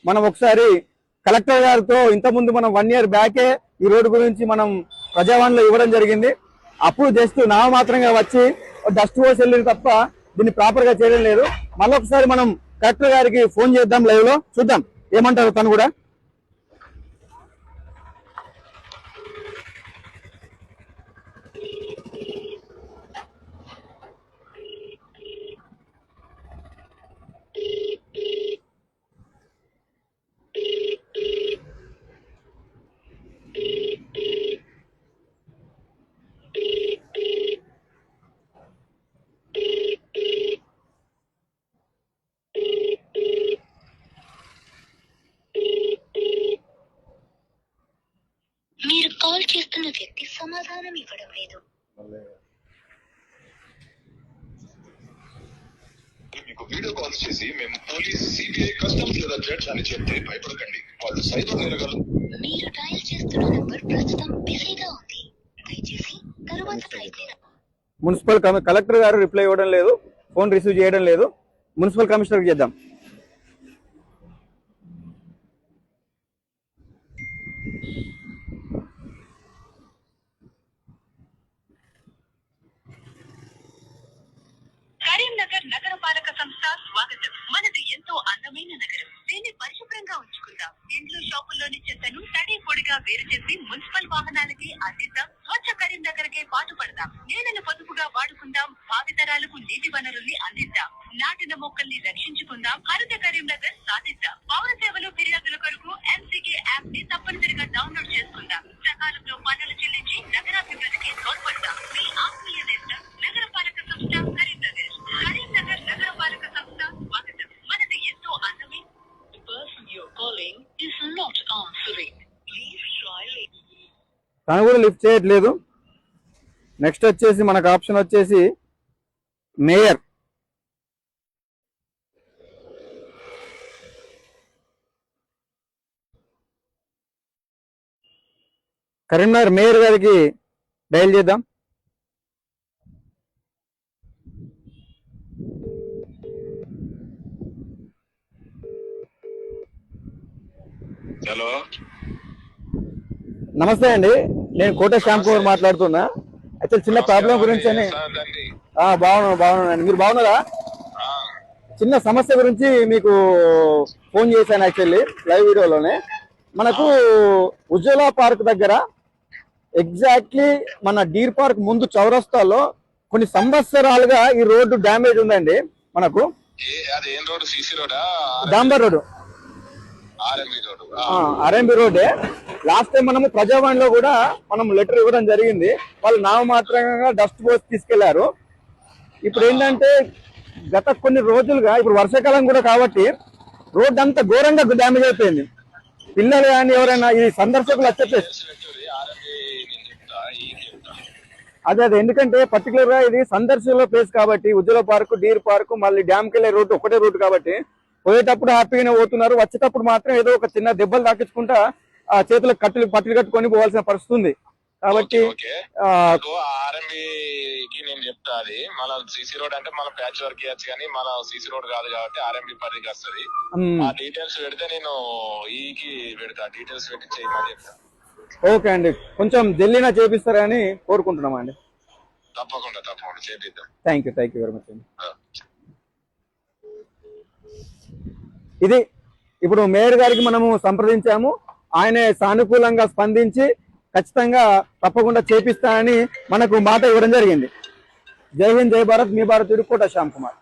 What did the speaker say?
మనం ఒకసారి కలెక్టర్ గారితో ఇంతకుముందు మనం 1 year బ్యాకే ఈ రోడ్డు గురించి మనం ప్రజావాణిలో ఇవ్వడం జరిగింది. అప్పుడు జస్ట్ నామమాత్రంగా వచ్చి డస్ట్ పోసి వెళ్ళింది తప్ప దీన్ని ప్రాపర్ గా చేయడం లేదు. మళ్ళొకసారి మనం కలెక్టర్ గారికి ఫోన్ చేద్దాం, లైవ్ లో చూద్దాం ఏమంటారు తను కూడా. మీరు కాల్ చేస్తున్న వ్యక్తి సమాధానం ఇవ్వడం లేదు. మీకు వీడియో కాల్స్ చేసి మేము పోలీస్, సిబిఐ, కస్టమ్స్ లేదా జడ్జ్ అని చెప్తే భయపడకండి. వాళ్ళు సైబర్ నేరగాళ్ళు. మీరు డయల్ చేస్తున్న నంబర్ ప్రస్తుతం బిజీగా ఉంది. దయచేసి తరువాత ప్రయత్నించండి. మున్సిపల్ కలెక్టర్ గారు రిప్లై ఇవ్వడం లేదు, ఫోన్ రిసీవ్ చేయడం లేదు. మున్సిపల్ కమిషనర్ చేద్దాం. కరీంనగర్ నగరపాలక సంస్థ స్వాగతం. మనది ఎంతో అందమైన నగరం. దీన్ని పరిశుభ్రంగా ఉంచుకుందాం. ఇండ్లు, షాపుల్లోని చెత్తను తడి పొడిగా వేరు చేసి మున్సిపల్ వాహనాలకి అందిద్దాం. స్వచ్ఛ కరీంనగర్ కే పాటుపడదాం. నీళ్లను పొదుపుగా వాడుకుందాం. భావితరాలకు నీటి వనరుల్ని అందిద్దాం. నాటిన మొక్కల్ని రక్షించుకుందాం. హరిత కరీంనగర్ సాధిద్దాం. పౌర సేవలు, ఫిర్యాదుల కొరకు MCK యాప్ ని తప్పనిసరిగా డౌన్లోడ్ చేసుకుందాం. సకాలంలో పన్నులు చెల్లించి నగరాభివృద్ధికి తోడ్పడదాం. మీ ఆత్మీయ నేస్తం నగరపాలక సంస్థ కరీంనగర్. కరీంనగర్ నగరపాలక సంస్థ స్వాగతం. మనది ఎంతో అందమైన. The person you're calling is not answering. Please try later. తను కూడా లిఫ్ట్ చేయట్లేదు. నెక్స్ట్ వచ్చేసి మనకు ఆప్షన్ వచ్చేసి మేయర్. కరీంనగర్ మేయర్ గారికి డయల్ చేద్దాం. హలో, నమస్తే అండి, నేను కోట శ్యామ్ కుమార్ మాట్లాడుతున్నా. యాక్చువల్ చిన్న ప్రాబ్లం గురించి అని. బాగున్నాను, మీరు బాగున్నారా? చిన్న సమస్య గురించి మీకు ఫోన్ చేశాను యాక్చువల్లీ లైవ్ వీడియోలోనే. మనకు ఉజ్వల పార్క్ దగ్గర ఎగ్జాక్ట్లీ మన డీర్ పార్క్ ముందు చౌరస్తాలో కొన్ని సంవత్సరాలుగా ఈ రోడ్డు డ్యామేజ్ ఉందండి. మనకు డాంబర్ రోడ్డు, RMB రోడ్డే. లాస్ట్ టైం మనము ప్రజావాణిలో కూడా మనం లెటర్ ఇవ్వడం జరిగింది. వాళ్ళు నామమాత్రంగా డస్ట్ పోసి తీసుకెళ్లారు. ఇప్పుడు ఏంటంటే గత కొన్ని రోజులుగా, ఇప్పుడు వర్షాకాలం కూడా కాబట్టి రోడ్డు అంతా ఘోరంగా డ్యామేజ్ అయిపోయింది. పిల్లలు కానీ ఎవరైనా ఈ సందర్శకులు వచ్చేస్తే అదే ఎందుకంటే పర్టికులర్ గా ఇది సందర్శకుల ప్లేస్ కాబట్టి ఉజ్వల పార్క్, డీర్ పార్క్, మళ్ళీ డ్యామ్కి వెళ్ళే రోడ్డు ఒకటే రోడ్డు కాబట్టి పోయేటప్పుడు హ్యాపీగానే పోతున్నారు. వచ్చేటప్పుడు మాత్రం ఏదో ఒక చిన్న దెబ్బలు తాకించుకుంటా ఆ చేతులకు పట్టులు కట్టుకొని పోవాల్సిన పరిస్థితి ఉంది. కాబట్టి నేను చెప్తా, అది మళ్ళీ సిసి రోడ్ అంటే మళ్ళీ ప్యాచ్ వర్క్ చేయొచ్చు, కానీ మళ్ళీ సిసి రోడ్ కాదు కాబట్టి RMB పరిధికి వస్తుంది. ఆ డీటెయిల్స్ పెడితే నేను ఈకి పెడతా, డీటెయిల్స్ పెట్టి చేయమని చెప్తా. ఓకే అండి, కొంచెం జల్దీనా చేపిస్తారని కోరుకుంటున్నాం అండి. తప్పకుండా చేపిద్దాం. థ్యాంక్ యూ వెరీ మచ్ అండి. ఇది ఇప్పుడు మేయర్ గారికి మనము సంప్రదించాము. ఆయనే సానుకూలంగా స్పందించి ఖచ్చితంగా తప్పకుండా చేపిస్తానని మనకు మాట ఇవ్వడం జరిగింది. జై హింద్, జై భారత్, మీ భారతీయుడు కోట శ్యామ్ కుమార్.